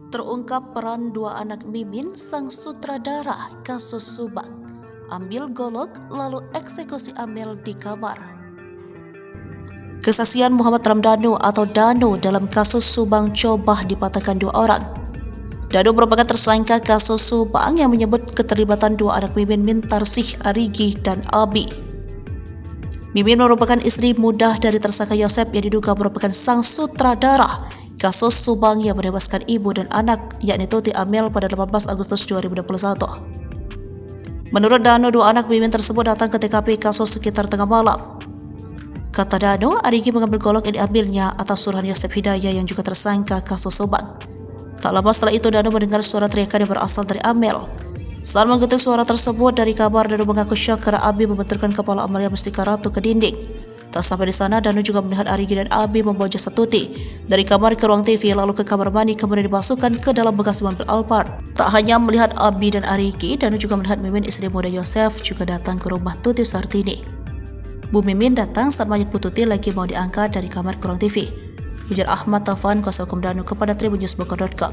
Terungkap peran dua anak Mimin sang sutradara kasus Subang. Ambil golok lalu eksekusi Amel di kamar. Kesaksian Muhammad Ramdhanu atau Danu dalam kasus Subang Cobah dipatahkan dua orang. Danu merupakan tersangka kasus Subang yang menyebut keterlibatan dua anak Mimin Mintarsih Arigi dan Abi. Mimin merupakan istri muda dari tersangka Yosep yang diduga merupakan sang sutradara kasus Subang yang menewaskan ibu dan anak, yakni Tuti Amel pada 18 Agustus 2021. Menurut Danu, dua anak Mimin tersebut datang ke TKP kasus sekitar tengah malam. Kata Danu, Arigi mengambil golok yang diambilnya atas suruhan Yosep Hidayah yang juga tersangka kasus Subang. Tak lama setelah itu, Danu mendengar suara teriakan yang berasal dari Amel. Saat mengikuti suara tersebut dari kamar, Danu mengaku syok karena Abi membenturkan kepala Amalia Mustika Ratu ke dinding. Tak sampai di sana, Danu juga melihat Arigi dan Abi membawa jasad Tuti dari kamar ke ruang TV lalu ke kamar mandi, kemudian dimasukkan ke dalam bekas mobil Alphard. Tak hanya melihat Abi dan Arigi, Danu juga melihat Mimin istri muda Yosef juga datang ke rumah Tuti Sartini. Bu Mimin datang saat mayat Bu Tuti lagi mau diangkat dari kamar ke ruang TV. Ujar Ahmad Taufan, kuasa hukum Danu, kepada tribunnews.com.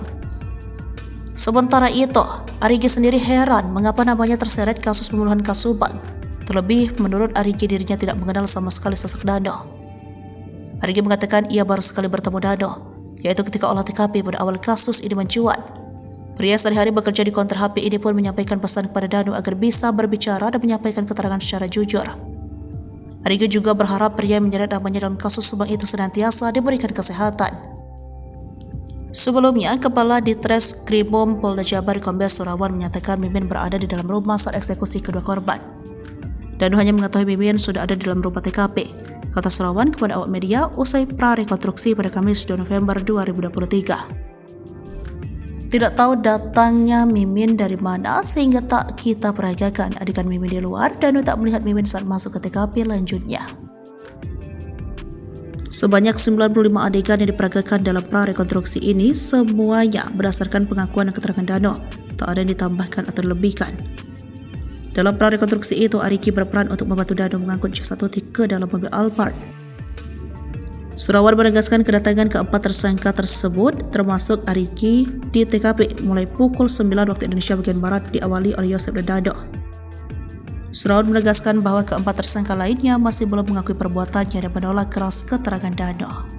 Sementara itu, Arigi sendiri heran mengapa namanya terseret kasus pembunuhan khas Subang. Terlebih, menurut Arigi dirinya tidak mengenal sama sekali sosok Danu. Arigi mengatakan ia baru sekali bertemu Danu, yaitu ketika olah TKP pada awal kasus ini mencuat. Pria sehari-hari bekerja di konter HP ini pun menyampaikan pesan kepada Danu agar bisa berbicara dan menyampaikan keterangan secara jujur. Arigi juga berharap pria yang menyeret namanya dalam kasus Subang itu senantiasa diberikan kesehatan. Sebelumnya, Kepala Ditreskrimum Polda Jabar Kombes Surawan menyatakan Mimin berada di dalam rumah saat eksekusi kedua korban. Danu hanya mengetahui Mimin sudah ada di dalam rumah TKP, kata Surawan kepada awak media usai prarekonstruksi pada Kamis 2 November 2023. Tidak tahu datangnya Mimin dari mana sehingga tak kita peragakan adegan Mimin di luar. Danu tak melihat Mimin saat masuk ke TKP lanjutnya. Sebanyak 95 adegan yang diperagakan dalam prarekonstruksi ini semuanya berdasarkan pengakuan dan keterangan Danu. Tak ada yang ditambahkan atau dilebihkan. Dalam prarekonstruksi itu, Arigi berperan untuk membantu Danu mengangkut jasad Tuti ke dalam mobil Alphard. Surawan menegaskan kedatangan keempat tersangka tersebut termasuk Arigi di TKP mulai pukul 9 waktu Indonesia bagian Barat diawali oleh Yosep dan Danu. Surawan menegaskan bahwa keempat tersangka lainnya masih belum mengakui perbuatannya dan menolak keras keterangan Danu.